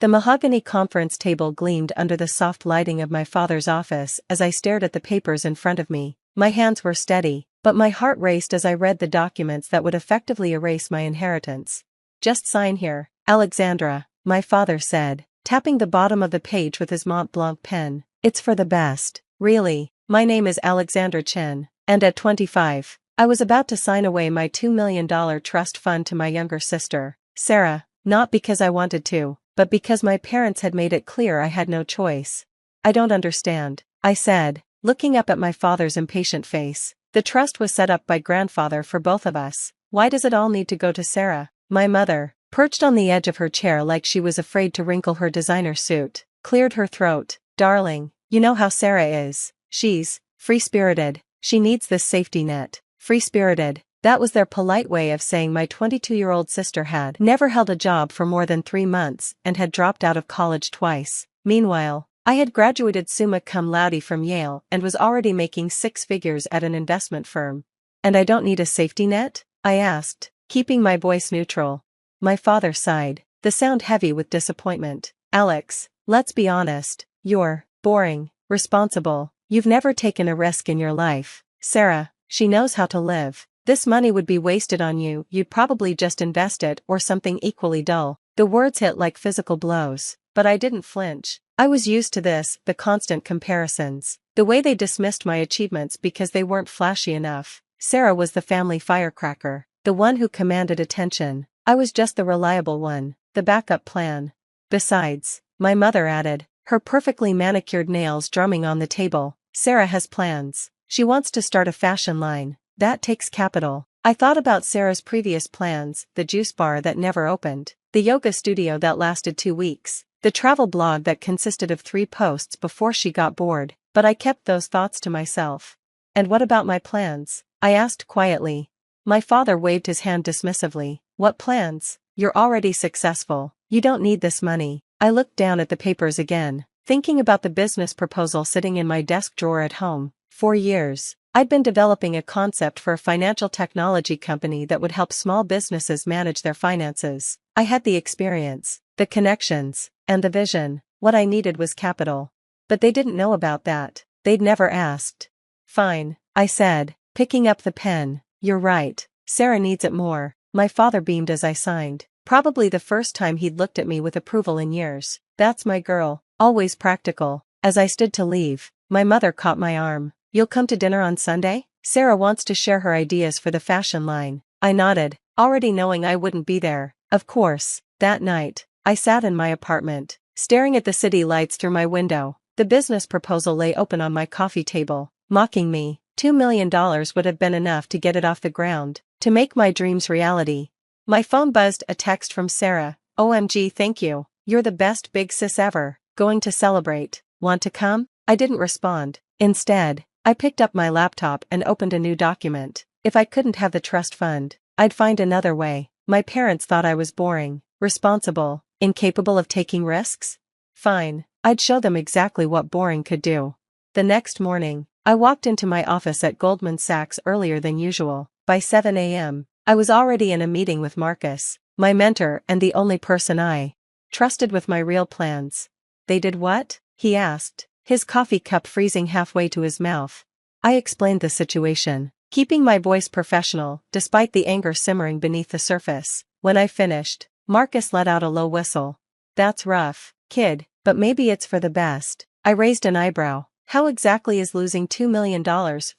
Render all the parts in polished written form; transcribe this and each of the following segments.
The mahogany conference table gleamed under the soft lighting of my father's office as I stared at the papers in front of me. My hands were steady, but my heart raced as I read the documents that would effectively erase my inheritance. "Just sign here, Alexandra," my father said, tapping the bottom of the page with his Mont Blanc pen. "It's for the best." Really, my name is Alexandra Chen, and at 25, I was about to sign away my $2 million trust fund to my younger sister, Sarah, not because I wanted to, but because my parents had made it clear I had no choice. "I don't understand," I said, looking up at my father's impatient face. "The trust was set up by grandfather for both of us. Why does it all need to go to Sarah?" My mother, perched on the edge of her chair like she was afraid to wrinkle her designer suit, cleared her throat. "Darling, you know how Sarah is. She's free-spirited. She needs this safety net." Free-spirited, that was their polite way of saying my 22-year-old sister had never held a job for more than 3 months and had dropped out of college twice. Meanwhile, I had graduated summa cum laude from Yale and was already making 6 figures at an investment firm. "And I don't need a safety net?" I asked, keeping my voice neutral. My father sighed, the sound heavy with disappointment. "Alex, let's be honest, you're boring, responsible. You've never taken a risk in your life. Sarah, she knows how to live. This money would be wasted on you. You'd probably just invest it or something equally dull." The words hit like physical blows, but I didn't flinch. I was used to this, the constant comparisons, the way they dismissed my achievements because they weren't flashy enough. Sarah was the family firecracker, the one who commanded attention. I was just the reliable one, the backup plan. "Besides," my mother added, her perfectly manicured nails drumming on the table, "Sarah has plans. She wants to start a fashion line. That takes capital." I thought about Sarah's previous plans, the juice bar that never opened, the yoga studio that lasted 2 weeks, the travel blog that consisted of 3 posts before she got bored, but I kept those thoughts to myself. "And what about my plans?" I asked quietly. My father waved his hand dismissively. "What plans? You're already successful. You don't need this money." I looked down at the papers again, thinking about the business proposal sitting in my desk drawer at home. For years, I'd been developing a concept for a financial technology company that would help small businesses manage their finances. I had the experience, the connections, and the vision. What I needed was capital. But they didn't know about that. They'd never asked. "Fine," I said, picking up the pen. "You're right. Sarah needs it more." My father beamed as I signed, probably the first time he'd looked at me with approval in years. "That's my girl, always practical." As I stood to leave, my mother caught my arm. "You'll come to dinner on Sunday? Sarah wants to share her ideas for the fashion line." I nodded, already knowing I wouldn't be there. Of course. That night, I sat in my apartment, staring at the city lights through my window. The business proposal lay open on my coffee table, mocking me. $2 million would have been enough to get it off the ground, to make my dreams reality. My phone buzzed, a text from Sarah. "OMG, thank you. You're the best big sis ever. Going to celebrate. Want to come?" I didn't respond. Instead, I picked up my laptop and opened a new document. If I couldn't have the trust fund, I'd find another way. My parents thought I was boring, responsible, incapable of taking risks. Fine, I'd show them exactly what boring could do. The next morning, I walked into my office at Goldman Sachs earlier than usual. By 7 a.m., I was already in a meeting with Marcus, my mentor and the only person I trusted with my real plans. "They did what?" he asked, his coffee cup freezing halfway to his mouth. I explained the situation, keeping my voice professional despite the anger simmering beneath the surface. When I finished, Marcus let out a low whistle. "That's rough, kid, but maybe it's for the best." I raised an eyebrow. "How exactly is losing $2 million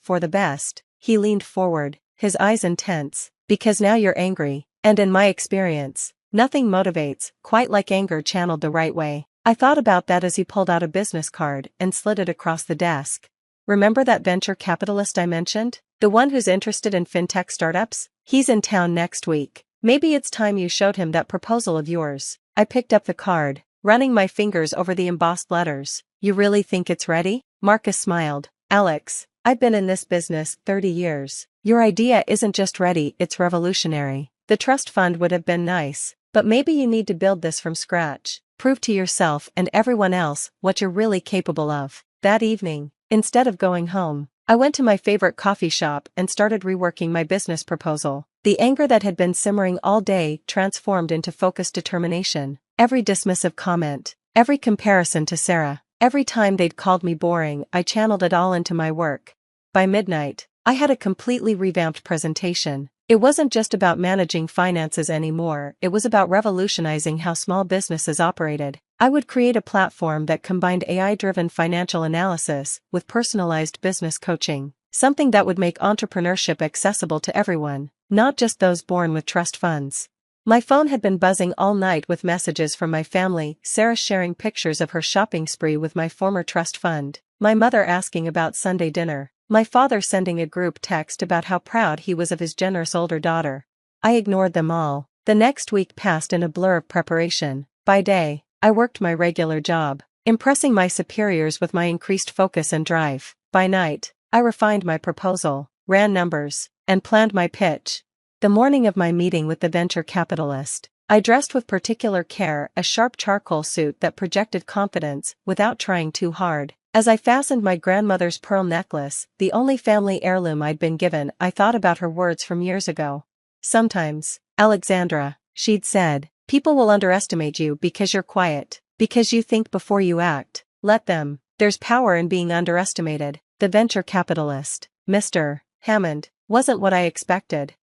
for the best?" He leaned forward, his eyes intense. "Because now you're angry, and in my experience, nothing motivates quite like anger channeled the right way." I thought about that as he pulled out a business card and slid it across the desk. "Remember that venture capitalist I mentioned? The one who's interested in fintech startups? He's in town next week. Maybe it's time you showed him that proposal of yours." I picked up the card, running my fingers over the embossed letters. "You really think it's ready?" Marcus smiled. "Alex, I've been in this business 30 years. Your idea isn't just ready, it's revolutionary. The trust fund would have been nice, but maybe you need to build this from scratch. Prove to yourself and everyone else what you're really capable of." That evening, instead of going home, I went to my favorite coffee shop and started reworking my business proposal. The anger that had been simmering all day transformed into focused determination. Every dismissive comment, every comparison to Sarah, every time they'd called me boring, I channeled it all into my work. By midnight, I had a completely revamped presentation. It wasn't just about managing finances anymore, it was about revolutionizing how small businesses operated. I would create a platform that combined AI-driven financial analysis with personalized business coaching, something that would make entrepreneurship accessible to everyone, not just those born with trust funds. My phone had been buzzing all night with messages from my family, Sarah sharing pictures of her shopping spree with my former trust fund, my mother asking about Sunday dinner, my father sending a group text about how proud he was of his generous older daughter. I ignored them all. The next week passed in a blur of preparation. By day, I worked my regular job, impressing my superiors with my increased focus and drive. By night, I refined my proposal, ran numbers, and planned my pitch. The morning of my meeting with the venture capitalist, I dressed with particular care, a sharp charcoal suit that projected confidence without trying too hard. As I fastened my grandmother's pearl necklace, the only family heirloom I'd been given, I thought about her words from years ago. Sometimes, Alexandra, she'd said, people will underestimate you because you're quiet, because you think before you act. Let them. There's power in being underestimated. The venture capitalist, Mr. Hammond, wasn't what I expected.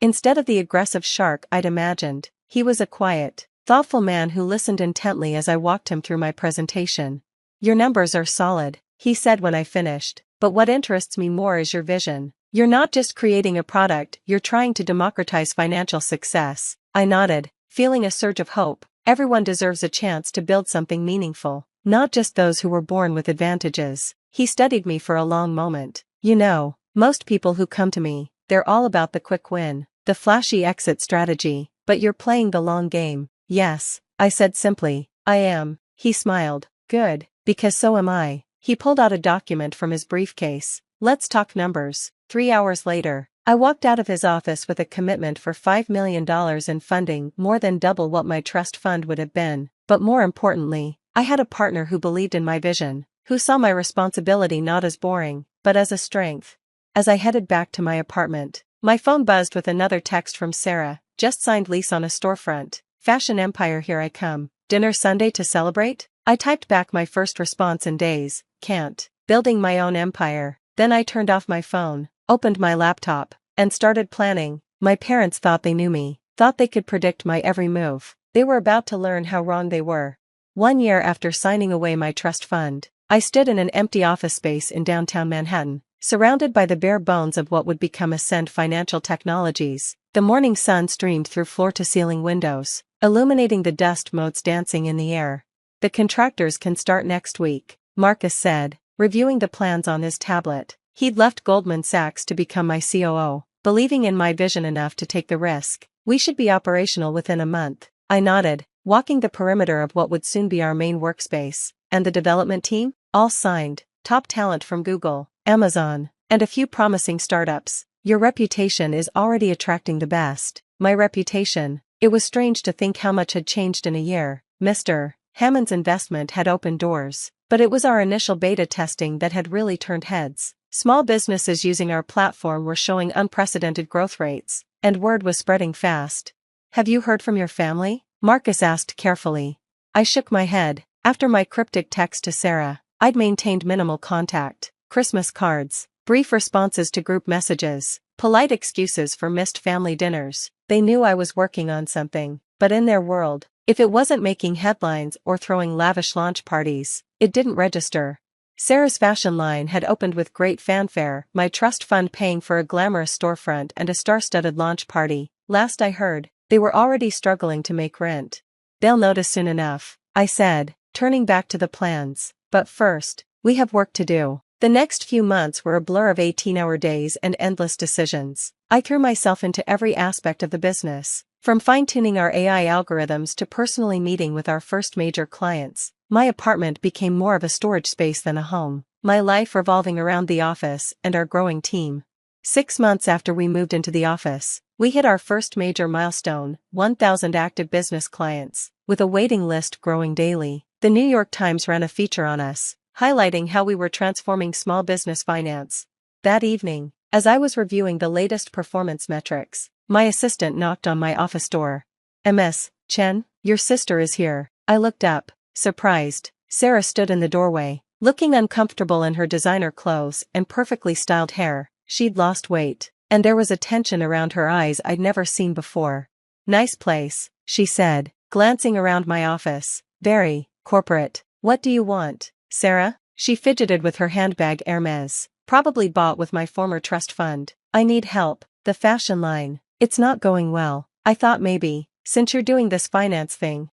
Instead of the aggressive shark I'd imagined, he was a quiet, thoughtful man who listened intently as I walked him through my presentation. Your numbers are solid, he said when I finished, but what interests me more is your vision. You're not just creating a product, you're trying to democratize financial success. I nodded, feeling a surge of hope. Everyone deserves a chance to build something meaningful, not just those who were born with advantages. He studied me for a long moment. You know, most people who come to me, they're all about the quick win, the flashy exit strategy, but you're playing the long game. Yes, I said simply, I am. He smiled. Good, because so am I. He pulled out a document from his briefcase. Let's talk numbers. 3 hours later, I walked out of his office with a commitment for $5 million in funding, more than double what my trust fund would have been. But more importantly, I had a partner who believed in my vision, who saw my responsibility not as boring, but as a strength. As I headed back to my apartment, my phone buzzed with another text from Sarah. Just signed lease on a storefront. Fashion empire, here I come. Dinner Sunday to celebrate? I typed back my first response in days. Can't. Building my own empire. Then I turned off my phone, opened my laptop, and started planning. My parents thought they knew me, thought they could predict my every move. They were about to learn how wrong they were. 1 year after signing away my trust fund, I stood in an empty office space in downtown Manhattan, surrounded by the bare bones of what would become Ascend Financial Technologies. The morning sun streamed through floor-to-ceiling windows, illuminating the dust motes dancing in the air. The contractors can start next week, Marcus said, reviewing the plans on his tablet. He'd left Goldman Sachs to become my COO, believing in my vision enough to take the risk. We should be operational within a month. I nodded, walking the perimeter of what would soon be our main workspace. And the development team? All signed, top talent from Google, Amazon, and a few promising startups. Your reputation is already attracting the best. My reputation. It was strange to think how much had changed in a year. Mr. Hammond's investment had opened doors, but it was our initial beta testing that had really turned heads. Small businesses using our platform were showing unprecedented growth rates, and word was spreading fast. Have you heard from your family? Marcus asked carefully. I shook my head. After my cryptic text to Sarah, I'd maintained minimal contact. Christmas cards, brief responses to group messages, polite excuses for missed family dinners. They knew I was working on something, but in their world, if it wasn't making headlines or throwing lavish launch parties, it didn't register. Sarah's fashion line had opened with great fanfare, my trust fund paying for a glamorous storefront and a star-studded launch party. Last I heard, they were already struggling to make rent. They'll notice soon enough, I said, turning back to the plans. But first, we have work to do. The next few months were a blur of 18-hour days and endless decisions. I threw myself into every aspect of the business, from fine-tuning our AI algorithms to personally meeting with our first major clients. My apartment became more of a storage space than a home, my life revolving around the office and our growing team. 6 months after we moved into the office, we hit our first major milestone, 1,000 active business clients, with a waiting list growing daily. The New York Times ran a feature on us, highlighting how we were transforming small business finance. That evening, as I was reviewing the latest performance metrics, my assistant knocked on my office door. Ms. Chen, your sister is here. I looked up, surprised. Sarah stood in the doorway, looking uncomfortable in her designer clothes and perfectly styled hair. She'd lost weight, and there was a tension around her eyes I'd never seen before. Nice place, she said, glancing around my office. Very corporate. What do you want, Sarah? She fidgeted with her handbag. Hermes, probably bought with my former trust fund. I need help. The fashion line. It's not going well. I thought maybe, since you're doing this finance thing,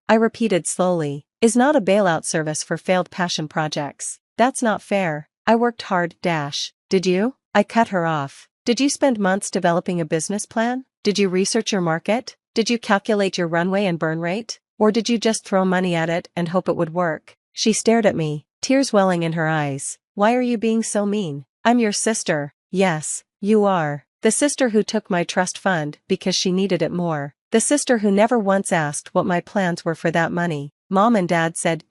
I repeated slowly, is not a bailout service for failed passion projects. That's not fair. I worked hard. Did you? I cut her off. Did you spend months developing a business plan? Did you research your market? Did you calculate your runway and burn rate? Or did you just throw money at it and hope it would work? She stared at me, tears welling in her eyes. Why are you being so mean? I'm your sister. Yes, you are. The sister who took my trust fund because she needed it more. The sister who never once asked what my plans were for that money. Mom and Dad said.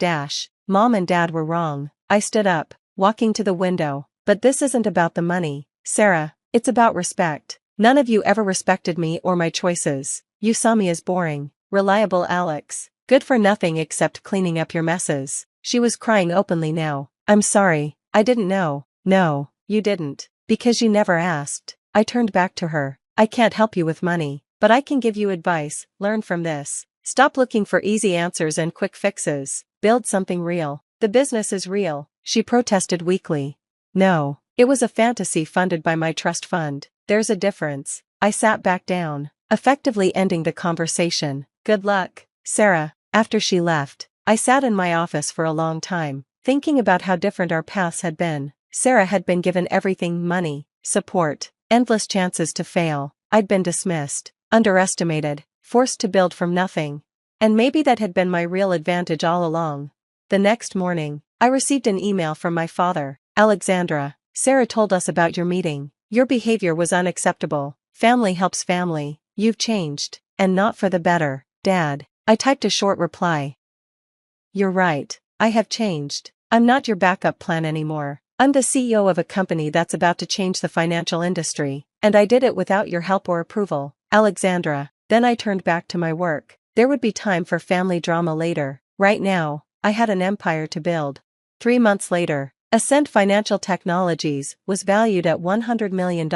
Mom and Dad were wrong. I stood up, walking to the window. But this isn't about the money, Sarah. It's about respect. None of you ever respected me or my choices. You saw me as boring, reliable Alex, good for nothing except cleaning up your messes. She was crying openly now. I'm sorry, I didn't know. No, you didn't. Because you never asked. I turned back to her. I can't help you with money, but I can give you advice. Learn from this. Stop looking for easy answers and quick fixes. Build something real. The business is real, she protested weakly. No, it was a fantasy funded by my trust fund. There's a difference. I sat back down, effectively ending the conversation. Good luck, Sarah. After she left, I sat in my office for a long time, thinking about how different our paths had been. Sarah had been given everything: money, support, endless chances to fail. I'd been dismissed, underestimated, forced to build from nothing. And maybe that had been my real advantage all along. The next morning, I received an email from my father. Alexandra, Sarah told us about your meeting. Your behavior was unacceptable. Family helps family. You've changed, and not for the better, Dad. I typed a short reply. You're right, I have changed. I'm not your backup plan anymore. I'm the CEO of a company that's about to change the financial industry, and I did it without your help or approval, Alexandra. Then I turned back to my work. There would be time for family drama later. Right now, I had an empire to build. 3 months later, Ascent Financial Technologies was valued at $100 million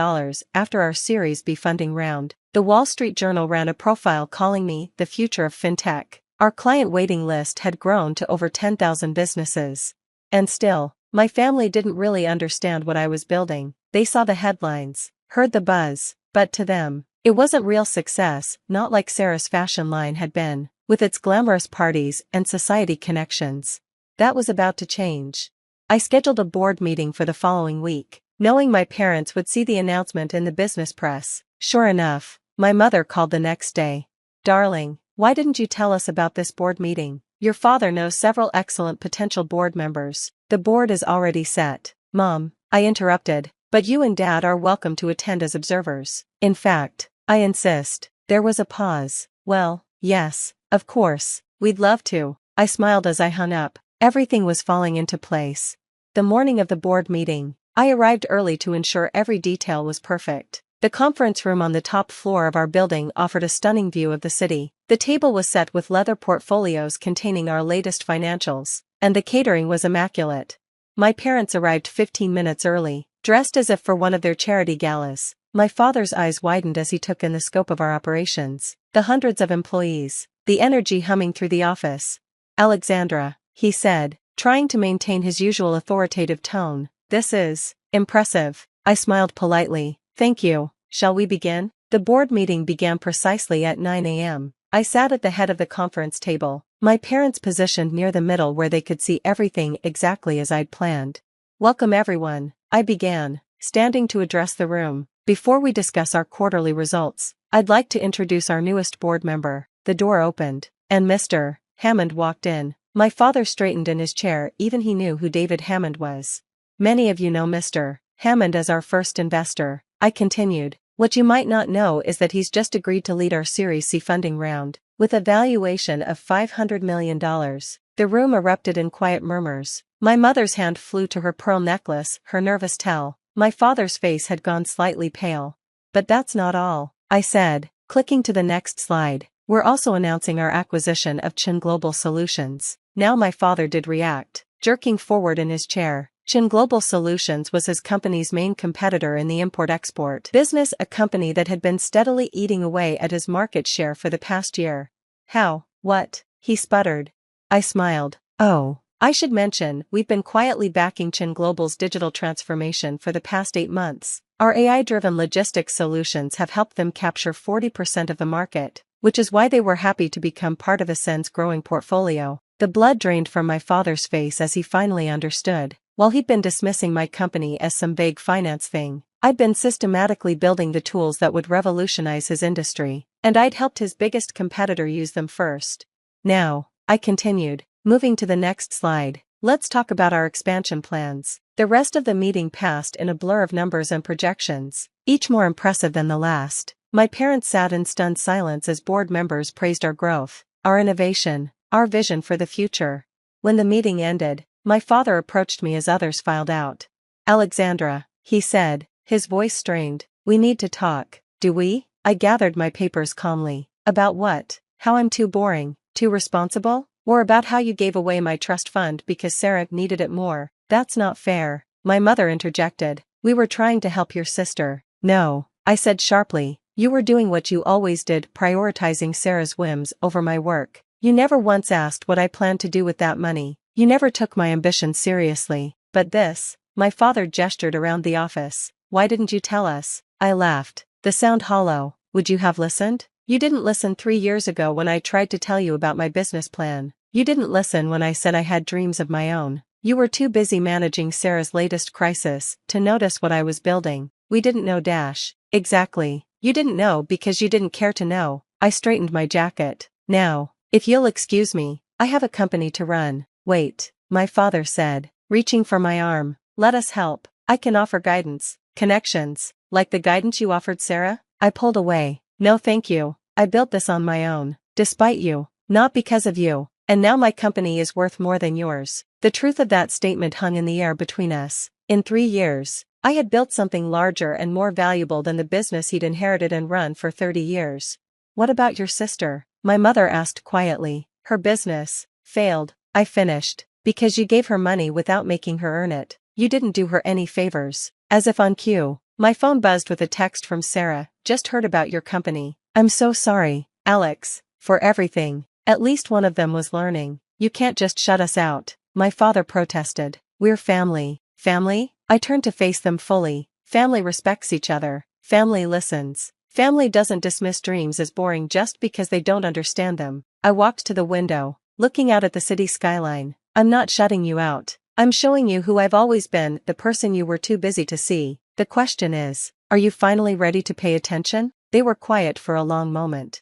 after our Series B funding round. The Wall Street Journal ran a profile calling me the future of fintech. Our client waiting list had grown to over 10,000 businesses. And still, my family didn't really understand what I was building. They saw the headlines, heard the buzz, but to them, it wasn't real success, not like Sarah's fashion line had been, with its glamorous parties and society connections. That was about to change. I scheduled a board meeting for the following week, knowing my parents would see the announcement in the business press. Sure enough, my mother called the next day. Darling, why didn't you tell us about this board meeting? Your father knows several excellent potential board members. The board is already set. Mom, I interrupted, but you and Dad are welcome to attend as observers. In fact, I insist. There was a pause. Well, yes, of course, we'd love to. I smiled as I hung up. Everything was falling into place. The morning of the board meeting, I arrived early to ensure every detail was perfect. The conference room on the top floor of our building offered a stunning view of the city. The table was set with leather portfolios containing our latest financials, and the catering was immaculate. My parents arrived 15 minutes early, dressed as if for one of their charity galas. My father's eyes widened as he took in the scope of our operations, the hundreds of employees, the energy humming through the office. Alexandra, he said, trying to maintain his usual authoritative tone, this is impressive. I smiled politely. Thank you. Shall we begin? The board meeting began precisely at 9 a.m. I sat at the head of the conference table, my parents positioned near the middle where they could see everything exactly as I'd planned. Welcome everyone, I began, standing to address the room. Before we discuss our quarterly results, I'd like to introduce our newest board member. The door opened, and Mr. Hammond walked in. My father straightened in his chair, even he knew who David Hammond was. Many of you know Mr. Hammond as our first investor, I continued. What you might not know is that he's just agreed to lead our Series C funding round, with a valuation of $500 million. The room erupted in quiet murmurs. My mother's hand flew to her pearl necklace, her nervous tell. My father's face had gone slightly pale. But that's not all, I said. Clicking to the next slide. We're also announcing our acquisition of Chen Global Solutions. Now my father did react, jerking forward in his chair. Chen Global Solutions was his company's main competitor in the import-export business, a company that had been steadily eating away at his market share for the past year. How? What? He sputtered. I smiled. Oh, I should mention, we've been quietly backing Chen Global's digital transformation for the past 8 months. Our AI-driven logistics solutions have helped them capture 40% of the market, which is why they were happy to become part of Ascend's growing portfolio. The blood drained from my father's face as he finally understood. While he'd been dismissing my company as some vague finance thing, I'd been systematically building the tools that would revolutionize his industry, and I'd helped his biggest competitor use them first. Now, I continued, moving to the next slide, let's talk about our expansion plans. The rest of the meeting passed in a blur of numbers and projections, each more impressive than the last. My parents sat in stunned silence as board members praised our growth, our innovation, our vision for the future. When the meeting ended, my father approached me as others filed out. Alexandra, he said, his voice strained, we need to talk, do we? I gathered my papers calmly. About what? How I'm too boring, too responsible? Or about how you gave away my trust fund because Sarah needed it more? That's not fair, my mother interjected. We were trying to help your sister. No, I said sharply, you were doing what you always did, prioritizing Sarah's whims over my work. You never once asked what I planned to do with that money. You never took my ambition seriously. But this, my father gestured around the office. Why didn't you tell us? I laughed. The sound hollow. Would you have listened? You didn't listen 3 years ago when I tried to tell you about my business plan. You didn't listen when I said I had dreams of my own. You were too busy managing Sarah's latest crisis to notice what I was building. We didn't know dash. Exactly. You didn't know because you didn't care to know. I straightened my jacket. Now, if you'll excuse me, I have a company to run. Wait, my father said, reaching for my arm. Let us help. I can offer guidance, connections, like the guidance you offered Sarah. I pulled away. No thank you. I built this on my own. Despite you. Not because of you. And now my company is worth more than yours. The truth of that statement hung in the air between us. In 3 years, I had built something larger and more valuable than the business he'd inherited and run for 30 years. What about your sister? My mother asked quietly. Her business failed. I finished. Because you gave her money without making her earn it. You didn't do her any favors. As if on cue, my phone buzzed with a text from Sarah. Just heard about your company. I'm so sorry, Alex, for everything. At least one of them was learning. You can't just shut us out. My father protested. We're family. Family? I turned to face them fully. Family respects each other. Family listens. Family doesn't dismiss dreams as boring just because they don't understand them. I walked to the window, looking out at the city skyline. I'm not shutting you out. I'm showing you who I've always been, the person you were too busy to see. The question is, are you finally ready to pay attention? They were quiet for a long moment.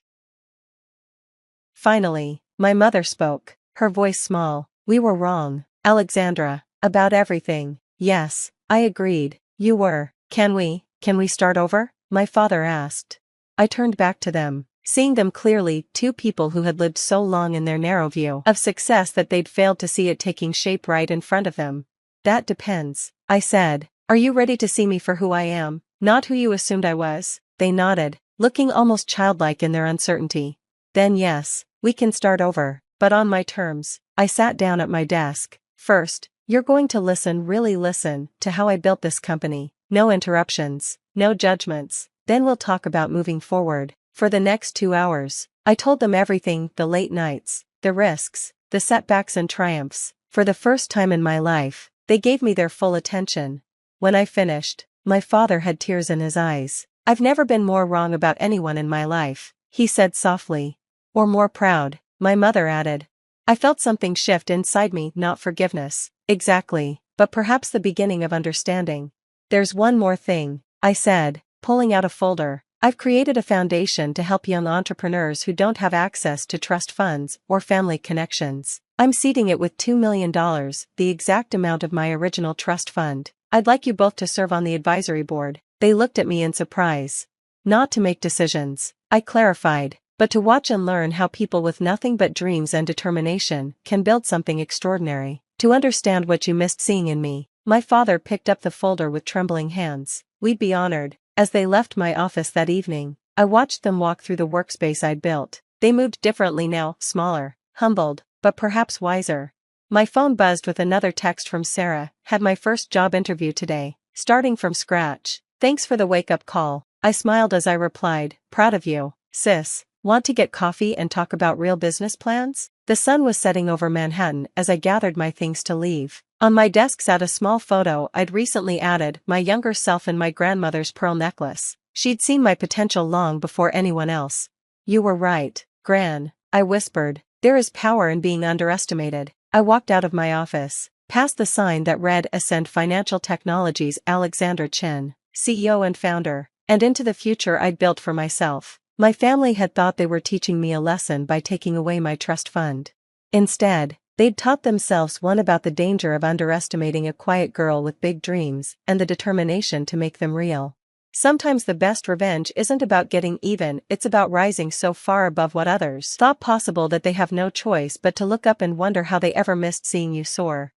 Finally, my mother spoke, her voice small. We were wrong, Alexandra, about everything. Yes, I agreed. You were. Can we start over? My father asked. I turned back to them, seeing them clearly, two people who had lived so long in their narrow view of success that they'd failed to see it taking shape right in front of them. That depends, I said. Are you ready to see me for who I am, not who you assumed I was? They nodded, looking almost childlike in their uncertainty. Then yes, we can start over, but on my terms. I sat down at my desk. First, you're going to really listen, to how I built this company. No interruptions, no judgments. Then we'll talk about moving forward. For the next 2 hours, I told them everything, the late nights, the risks, the setbacks and triumphs. For the first time in my life, they gave me their full attention. When I finished, my father had tears in his eyes. I've never been more wrong about anyone in my life, he said softly. Or more proud, my mother added. I felt something shift inside me, not forgiveness, exactly, but perhaps the beginning of understanding. There's one more thing, I said, pulling out a folder. I've created a foundation to help young entrepreneurs who don't have access to trust funds or family connections. I'm seeding it with $2 million, the exact amount of my original trust fund. I'd like you both to serve on the advisory board. They looked at me in surprise. Not to make decisions, I clarified, but to watch and learn how people with nothing but dreams and determination can build something extraordinary. To understand what you missed seeing in me. My father picked up the folder with trembling hands. We'd be honored. As they left my office that evening, I watched them walk through the workspace I'd built. They moved differently now, smaller, humbled, but perhaps wiser. My phone buzzed with another text from Sarah. Had my first job interview today, starting from scratch. Thanks for the wake-up call. I smiled as I replied, proud of you, sis. Want to get coffee and talk about real business plans? The sun was setting over Manhattan as I gathered my things to leave. On my desk sat a small photo I'd recently added, my younger self and my grandmother's pearl necklace. She'd seen my potential long before anyone else. You were right, Gran, I whispered. There is power in being underestimated. I walked out of my office, past the sign that read Ascend Financial Technologies Alexandra Chen, CEO and founder, and into the future I'd built for myself. My family had thought they were teaching me a lesson by taking away my trust fund. Instead, they'd taught themselves one about the danger of underestimating a quiet girl with big dreams and the determination to make them real. Sometimes the best revenge isn't about getting even, it's about rising so far above what others thought possible that they have no choice but to look up and wonder how they ever missed seeing you soar.